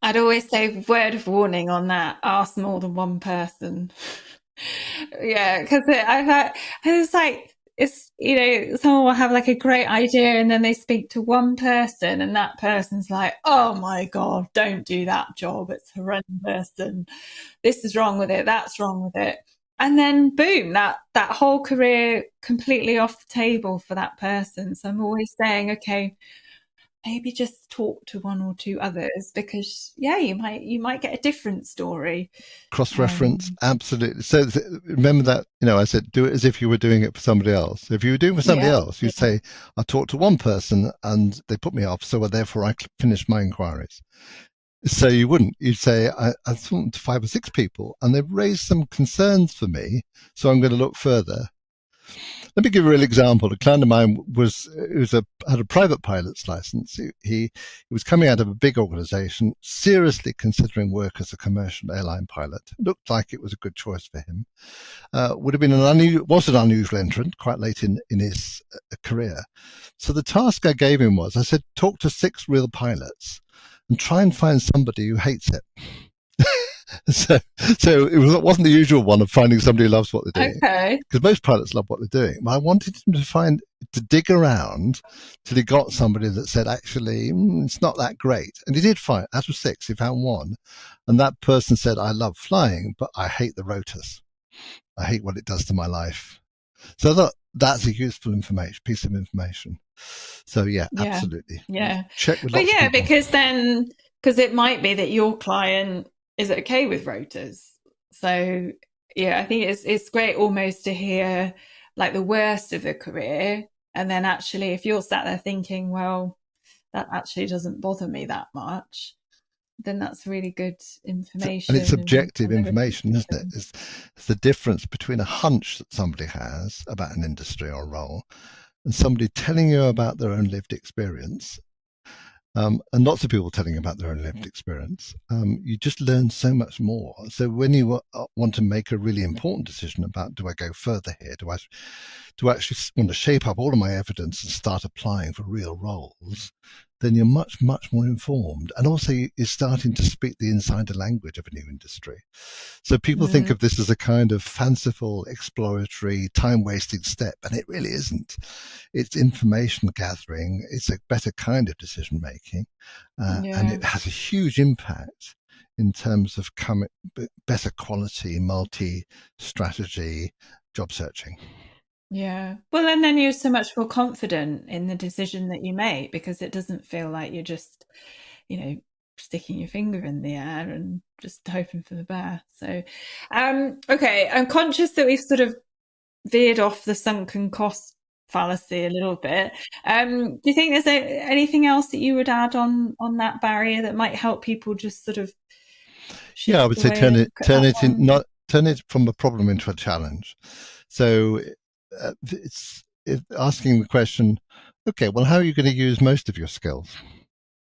I'd always say, word of warning on that, ask more than one person. Yeah, because I've had, it's like, someone will have like a great idea and then they speak to one person and that person's like, oh my God, don't do that job. It's horrendous. And this is wrong with it. That's wrong with it. And then boom, that whole career completely off the table for that person. So I'm always saying, okay, maybe just talk to one or two others because you might get a different story. Cross-reference, absolutely. So remember that, I said, do it as if you were doing it for somebody else. If you were doing it for somebody else, you'd say, I talked to one person and they put me off, so therefore I finished my inquiries. So you wouldn't. You'd say, I talked to 5 or 6 people and they've raised some concerns for me, so I'm going to look further. Let me give a real example. A client of mine had a private pilot's license. He was coming out of a big organization, seriously considering work as a commercial airline pilot. Looked like it was a good choice for him. Would have been an unusual entrant quite late in his career. So the task I gave him was, I said, talk to 6 real pilots and try and find somebody who hates it. So, so it wasn't the usual one of finding somebody who loves what they're doing, Okay. because most pilots love what they're doing. But I wanted him to dig around till he got somebody that said, actually, it's not that great. And he did find, out of 6, he found one. And that person said, I love flying, but I hate the rotors. I hate what it does to my life. So I thought that's a useful piece of information. So yeah, Yeah. absolutely. Yeah. Check with But lots of yeah, people. because it might be that your client is okay with rotors. So yeah, I think it's great almost to hear like the worst of the career. And then actually, if you're sat there thinking, well, that actually doesn't bother me that much, then that's really good And it's information subjective and a information, isn't it? reflection. It's the difference between a hunch that somebody has about an industry or role and somebody telling you about their own lived experience. And lots of people telling about their own lived experience, you just learn so much more. So when you want to make a really important decision about, do I go further here? Do I actually want to shape up all of my evidence and start applying for real roles? Then you're much, much more informed. And also you're starting to speak the insider language of a new industry. So people think Mm, of this as a kind of fanciful, exploratory, time-wasting step, and it really isn't. It's information gathering. It's a better kind of decision making, and yeah. it has a huge impact in terms of better quality, multi-strategy job searching. Yeah. Well, and then you're so much more confident in the decision that you make because it doesn't feel like you're just, you know, sticking your finger in the air and just hoping for the best. So, okay, I'm conscious that we've sort of veered off the sunken cost fallacy a little bit. Do you think there's anything else that you would add on that barrier that might help people just sort of Yeah, I shift would the say way they look at that one? turn it from a problem into a challenge. So it's asking the question, okay, well, how are you going to use most of your skills?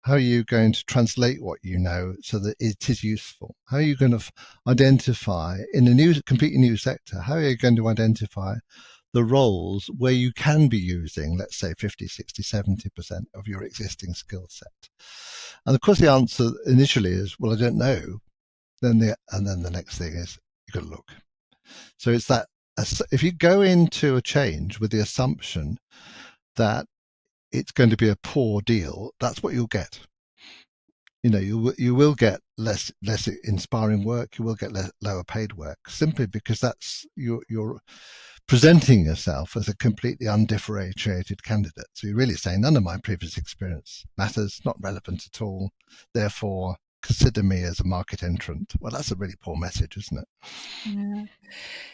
How are you going to translate what you know so that it is useful? How are you going to identify in a completely new sector? How are you going to identify the roles where you can be using, let's say, 50, 60, 70% of your existing skill set? And of course, the answer initially is, well, I don't know. And then the next thing is, you've got to look. So it's that if you go into a change with the assumption that it's going to be a poor deal, that's what you'll get. You will get less inspiring work. You will get lower paid work simply because that's you're presenting yourself as a completely undifferentiated candidate. So you're really saying none of my previous experience matters, not relevant at all. Therefore, consider me as a market entrant. Well, that's a really poor message, isn't it? Yeah.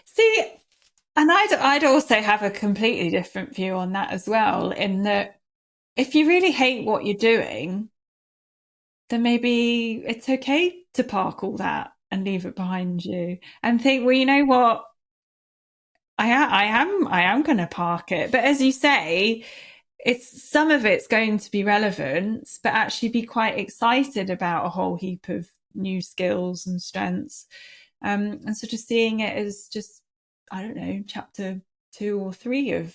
See, and I'd also have a completely different view on that as well, in that if you really hate what you're doing, then maybe it's okay to park all that and leave it behind you and think, well, you know what? I am going to park it. But as you say, some of it's going to be relevant, but actually be quite excited about a whole heap of new skills and strengths. And sort of seeing it as just, I don't know, chapter 2 or 3 of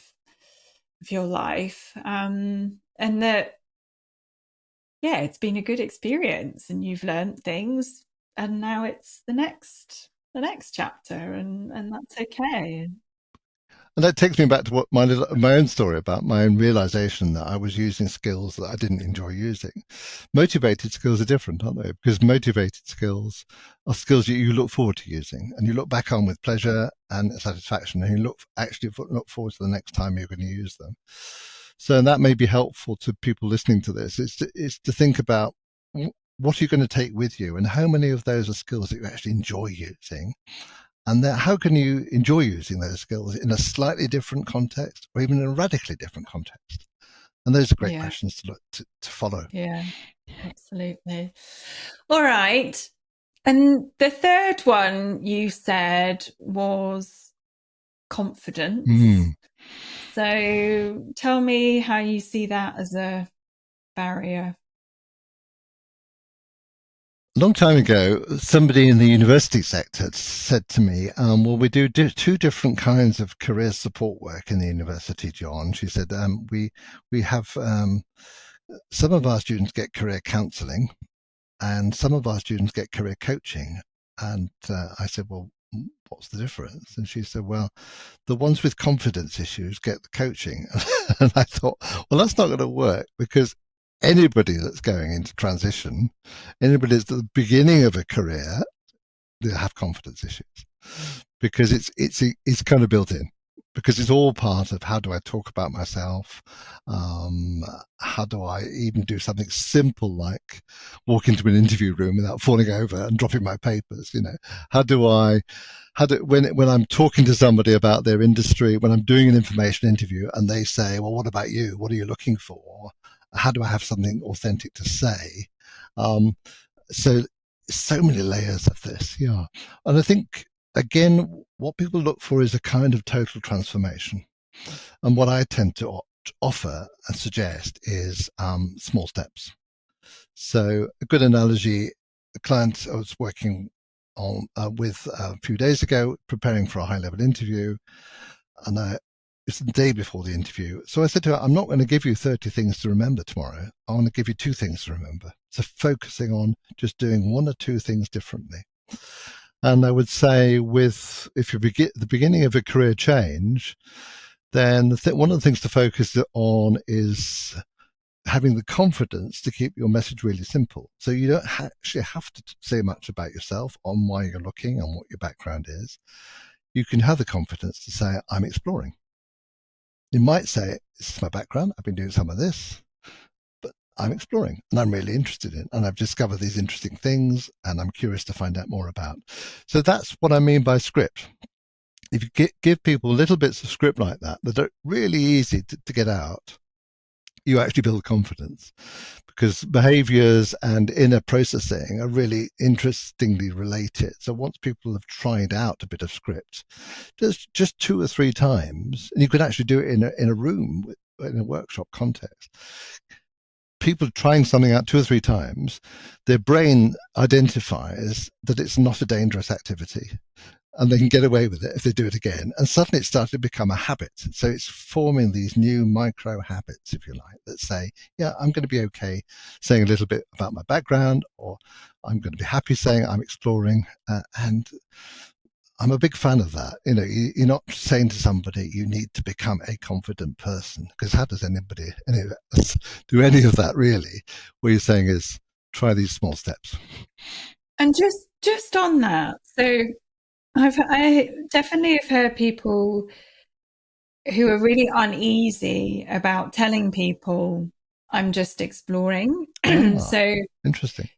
your life. And that, yeah, it's been a good experience and you've learned things and now it's the next chapter and that's okay. And that takes me back to what my own story about my own realization that I was using skills that I didn't enjoy using. Motivated skills are different, aren't they? Because motivated skills are skills that you look forward to using and you look back on with pleasure and satisfaction, and you look forward to the next time you're going to use them. So that may be helpful to people listening to this. It's to think about what are you going to take with you and how many of those are skills that you actually enjoy using, and then how can you enjoy using those skills in a slightly different context or even in a radically different context? And those are great Yeah, questions to follow. yeah, absolutely. All right. And the third one you said was confidence. Mm. So tell me how you see that as a barrier. A long time ago, somebody in the university sector said to me, well, we do two different kinds of career support work in the university, John. She said, we have some of our students get career counselling and some of our students get career coaching. And I said, well, what's the difference? And she said, well, the ones with confidence issues get the coaching. And I thought, well, that's not going to work, because anybody that's going into transition, anybody that's at the beginning of a career, they have confidence issues, because it's kind of built in, because it's all part of how do I talk about myself, how do I even do something simple like walk into an interview room without falling over and dropping my papers. How do I when I'm talking to somebody about their industry, when I'm doing an information interview and they say, well, what about you, what are you looking for, how do I have something authentic to say? So many layers of this, yeah. And I think, again, what people look for is a kind of total transformation. And what I tend to offer and suggest is small steps. So a good analogy, a client I was working on with a few days ago, preparing for a high-level interview, and it's the day before the interview. So I said to her, I'm not going to give you 30 things to remember tomorrow. I want to give you 2 things to remember. So focusing on just doing 1 or 2 things differently. And I would say, if you're at the beginning of a career change, then one of the things to focus on is having the confidence to keep your message really simple. So you don't actually have to say much about yourself, on why you're looking and what your background is. You can have the confidence to say, I'm exploring. You might say, this is my background, I've been doing some of this, but I'm exploring and I'm really interested in, and I've discovered these interesting things and I'm curious to find out more about. So that's what I mean by script. If you give people little bits of script like that are really easy to get out, you actually build confidence, because behaviors and inner processing are really interestingly related. So once people have tried out a bit of script, just 2 or 3 times, and you could actually do it in a room, in a workshop context, people trying something out 2 or 3 times, their brain identifies that it's not a dangerous activity, and they can get away with it if they do it again. And suddenly it started to become a habit. So it's forming these new micro habits, if you like, that say, yeah, I'm going to be okay saying a little bit about my background, or I'm going to be happy saying I'm exploring. And I'm a big fan of that. You're not saying to somebody you need to become a confident person, because how does any of us do any of that, really? What you're saying is try these small steps. And just on that, so I definitely have heard people who are really uneasy about telling people I'm just exploring. So, Interesting.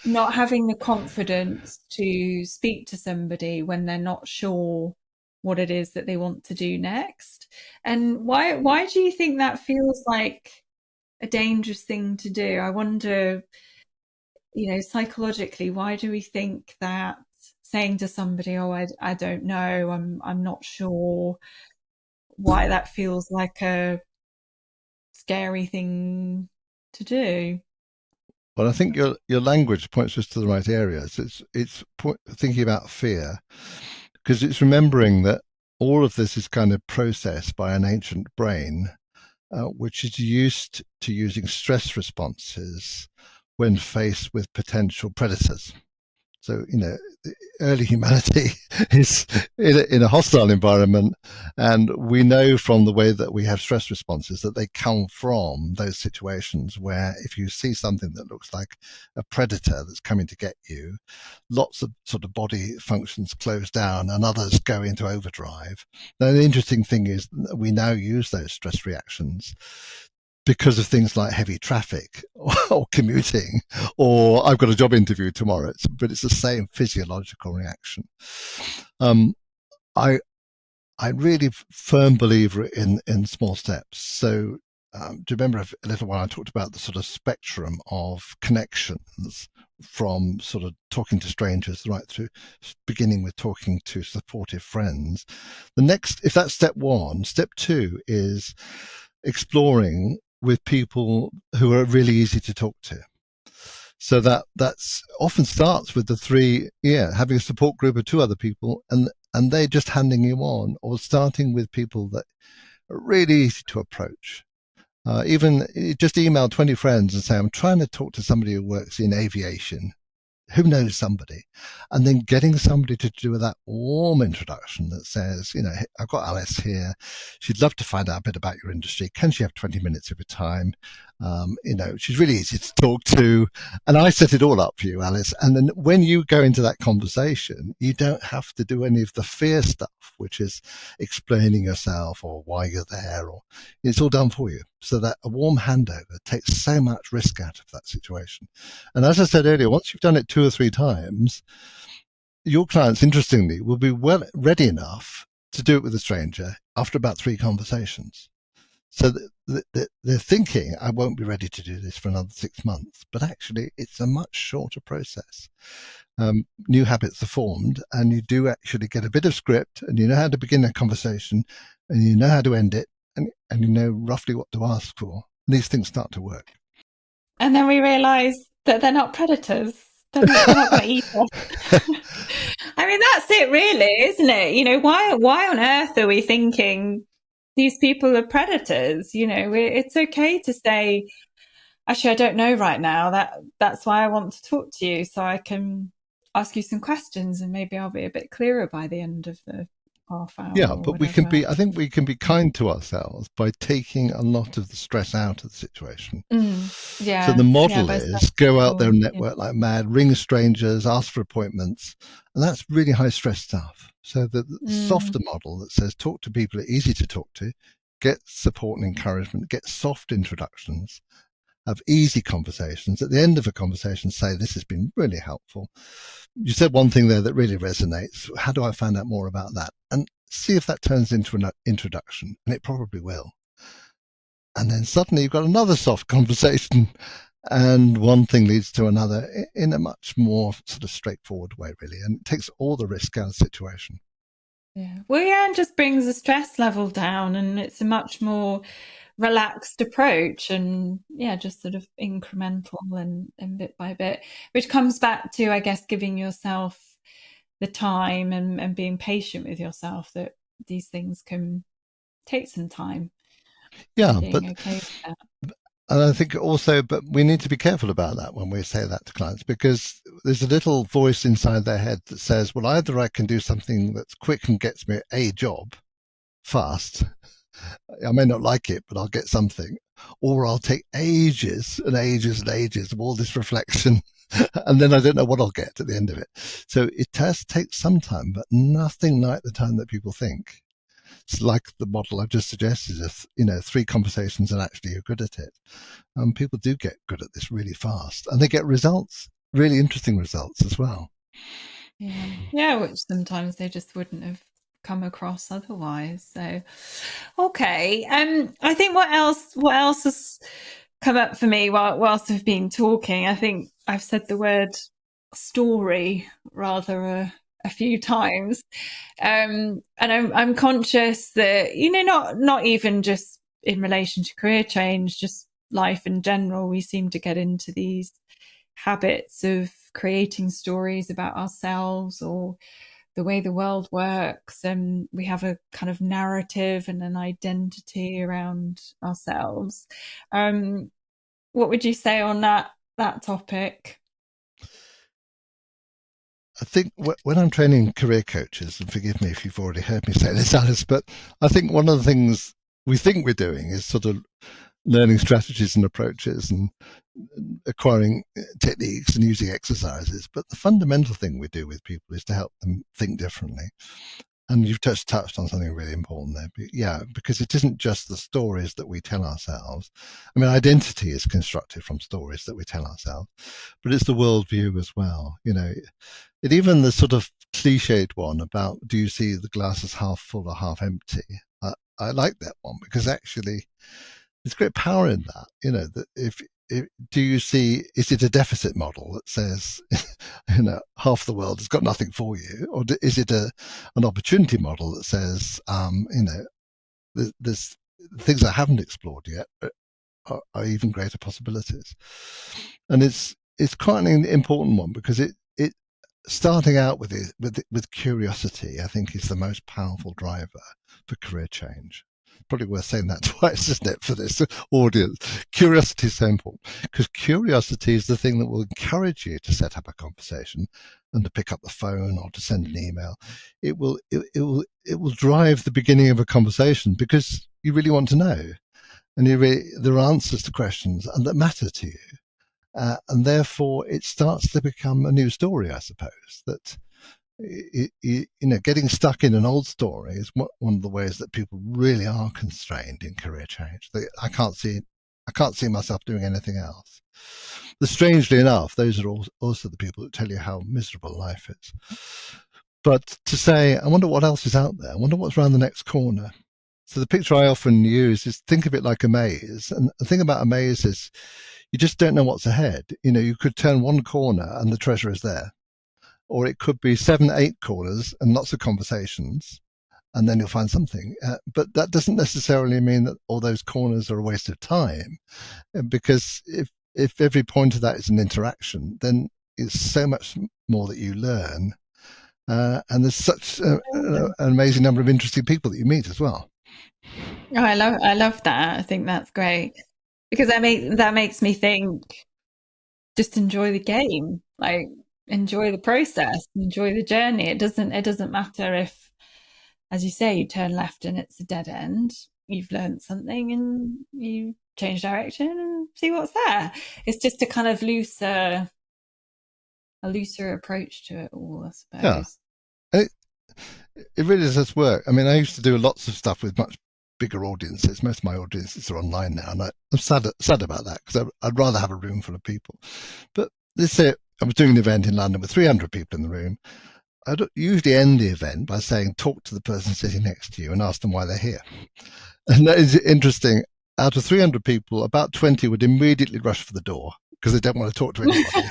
not having the confidence to speak to somebody when they're not sure what it is that they want to do next. And why do you think that feels like a dangerous thing to do? I wonder, psychologically, why do we think that saying to somebody, oh, I don't know, I'm not sure, why that feels like a scary thing to do? Well, I think your language points us to the right areas. It's thinking about fear, because it's remembering that all of this is kind of processed by an ancient brain, which is used to using stress responses when faced with potential predators. So, early humanity is in a hostile environment, and we know from the way that we have stress responses that they come from those situations where if you see something that looks like a predator that's coming to get you, lots of sort of body functions close down and others go into overdrive. Now, the interesting thing is we now use those stress reactions because of things like heavy traffic or commuting, or I've got a job interview tomorrow. But it's the same physiological reaction. I really firm believer in small steps. So do you remember a little while I talked about the sort of spectrum of connections, from sort of talking to strangers right through beginning with talking to supportive friends? The next, if that's step 1, step 2 is exploring with people who are really easy to talk to. So that's often starts with the 3, having a support group of 2 other people, and they're just handing you on, or starting with people that are really easy to approach. Even just email 20 friends and say, I'm trying to talk to somebody who works in aviation. who knows somebody, and then getting somebody to do that warm introduction that says, I've got Alice here. She'd love to find out a bit about your industry. Can she have 20 minutes of your time? She's really easy to talk to. And I set it all up for you, Alice. And then when you go into that conversation, you don't have to do any of the fear stuff, which is explaining yourself or why you're there, or it's all done for you. So that a warm handover takes so much risk out of that situation. And as I said earlier, once you've done it 2 or 3 times, your clients, interestingly, will be well ready enough to do it with a stranger after about 3 conversations. So they're thinking, I won't be ready to do this for another 6 months. But actually, it's a much shorter process. New habits are formed, and you do actually get a bit of script, and you know how to begin a conversation, and you know how to end it, and you know roughly what to ask for. And these things start to work. And then we realise that they're not predators. They're not going to eat us. I mean, that's it, really, isn't it? Why on earth are we thinking these people are predators? It's okay to say, actually, I don't know right now. That's why I want to talk to you, so I can ask you some questions, and maybe I'll be a bit clearer by the end of the half hour. Yeah, or but whatever. I think we can be kind to ourselves by taking a lot of the stress out of the situation. Yeah. So the model is go out there and network like mad, ring strangers, ask for appointments. And that's really high stress stuff. So the softer model that says talk to people that are easy to talk to, get support and encouragement, get soft introductions, have easy conversations. At the end of a conversation, say, this has been really helpful. You said one thing there that really resonates. How do I find out more about that? And see if that turns into an introduction, and it probably will. And then suddenly you've got another soft conversation, and one thing leads to another in a much more sort of straightforward way, really. And it takes all the risk out of the situation. Yeah. Well, yeah, and just brings the stress level down, and it's a much more relaxed approach, and just sort of incremental and bit by bit, which comes back to, I guess, giving yourself the time and being patient with yourself, that these things can take some time. Yeah, being okay with that. And I think also, but we need to be careful about that when we say that to clients, because there's a little voice inside their head that says, well, either I can do something that's quick and gets me a job fast. I may not like it, but I'll get something. Or I'll take ages and ages and ages of all this reflection, and then I don't know what I'll get at the end of it. So it does take some time, but nothing like the time that people think. It's like the model I've just suggested, 3 conversations and actually you're good at it. People do get good at this really fast, and they get results, really interesting results as well. Yeah, which sometimes they just wouldn't have come across otherwise. So, okay. I think what else has come up for me whilst I've been talking, I think I've said the word story rather a few times. And I'm conscious that, not even just in relation to career change, just life in general, we seem to get into these habits of creating stories about ourselves or the way the world works, and we have a kind of narrative and an identity around ourselves. What would you say on that topic? I think when I'm training career coaches, and forgive me if you've already heard me say this, Alice, but I think one of the things we think we're doing is sort of learning strategies and approaches and acquiring techniques and using exercises. But the fundamental thing we do with people is to help them think differently. And you've touched on something really important there. But yeah, because it isn't just the stories that we tell ourselves. I mean, identity is constructed from stories that we tell ourselves, but it's the worldview as well. It even the sort of cliched one about, do you see the glass as half full or half empty? I like that one, because actually there's great power in that. That if do you see, is it a deficit model that says, half the world has got nothing for you, or is it an opportunity model that says, there's things I haven't explored yet are even greater possibilities? And it's quite an important one, because it starting out with curiosity, I think, is the most powerful driver for career change. Probably worth saying that twice, isn't it, for this audience? Curiosity is so important, because curiosity is the thing that will encourage you to set up a conversation and to pick up the phone or to send an email. It will drive the beginning of a conversation because you really want to know, and there are answers to questions and that matter to you. And therefore, it starts to become a new story, I suppose. That getting stuck in an old story is one of the ways that people really are constrained in career change. I can't see myself doing anything else. But strangely enough, those are also the people that tell you how miserable life is. But to say, I wonder what else is out there. I wonder what's around the next corner. So the picture I often use is think of it like a maze. And the thing about a maze is you just don't know what's ahead. You could turn one corner and the treasure is there. Or it could be 7, 8 corners and lots of conversations, and then you'll find something. But that doesn't necessarily mean that all those corners are a waste of time, because if every point of that is an interaction, then it's so much more that you learn. And there's such an amazing number of interesting people that you meet as well. Oh, I love that. I think that's great because that makes me think. Just enjoy the game, like enjoy the process, enjoy the journey. It doesn't matter if, as you say, you turn left and it's a dead end. You've learned something and you change direction and see what's there. It's just a kind of looser approach to it all, I suppose. Yeah. It really does work. I mean, I used to do lots of stuff with much bigger audiences. Most of my audiences are online now, and I'm sad about that because I'd rather have a room full of people. But let's say I was doing an event in London with 300 people in the room. I'd usually end the event by saying, talk to the person sitting next to you and ask them why they're here. And that is interesting. Out of 300 people, about 20 would immediately rush for the door because they don't want to talk to anybody.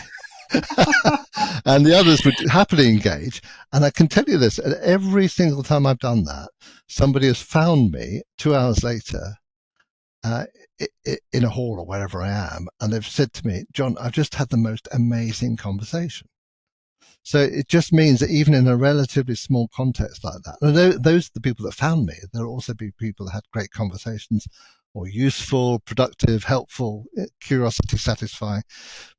And the others would happily engage. And I can tell you this, every single time I've done that, somebody has found me 2 hours later in a hall or wherever I am, and they've said to me, John, I've just had the most amazing conversation. So it just means that even in a relatively small context like that, and those are the people that found me. There will also be people that had great conversations, or useful, productive, helpful, curiosity satisfying.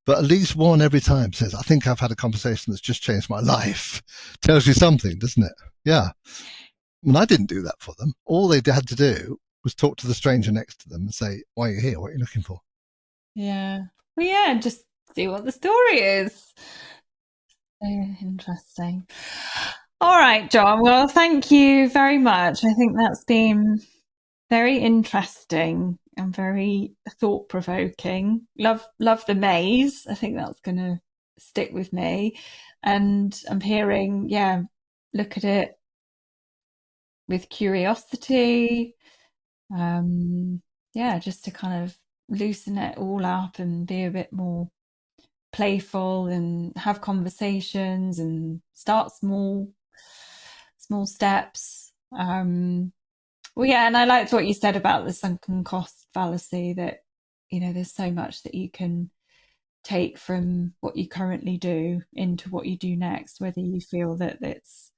But at least one every time says, I think I've had a conversation that's just changed my life. Tells you something, doesn't it? Yeah. And I didn't do that for them. All they had to do was talk to the stranger next to them and say, why are you here? What are you looking for? Yeah. Well, yeah, just see what the story is. Very interesting. All right, John. Well, thank you very much. I think that's been very interesting and very thought provoking. Love the maze. I think that's going to stick with me. And I'm hearing, yeah, look at it with curiosity. Yeah, just to kind of loosen it all up and be a bit more playful and have conversations and start small steps. Well, yeah, and I liked what you said about the sunken cost fallacy, that there's so much that you can take from what you currently do into what you do next, whether you feel that it's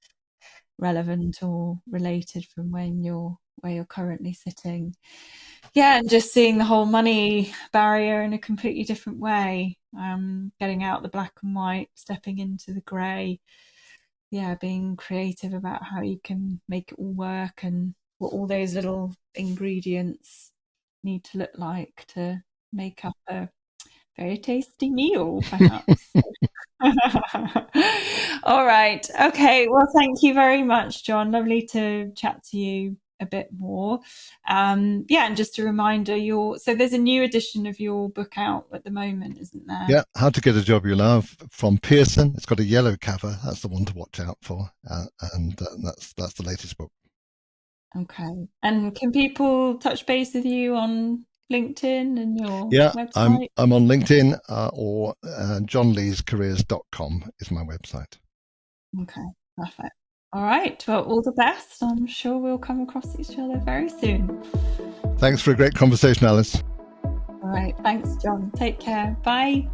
relevant or related from where you're currently sitting. Yeah, and just seeing the whole money barrier in a completely different way, getting out the black and white, stepping into the grey. Yeah, being creative about how you can make it all work and what all those little ingredients need to look like to make up a very tasty meal, perhaps. All right. Okay. Well, thank you very much, John. Lovely to chat to you a bit more. Yeah, and just a reminder, so there's a new edition of your book out at the moment, isn't there? Yeah, How to Get a Job You Love from Pearson. It's got a yellow cover. That's the one to watch out for, and that's the latest book. Okay. And can people touch base with you on LinkedIn and your website? I'm on LinkedIn, or johnleescareers.com is my website. Okay, perfect. All right. Well, all the best. I'm sure we'll come across each other very soon. Thanks for a great conversation, Alice. All right. Thanks, John. Take care. Bye.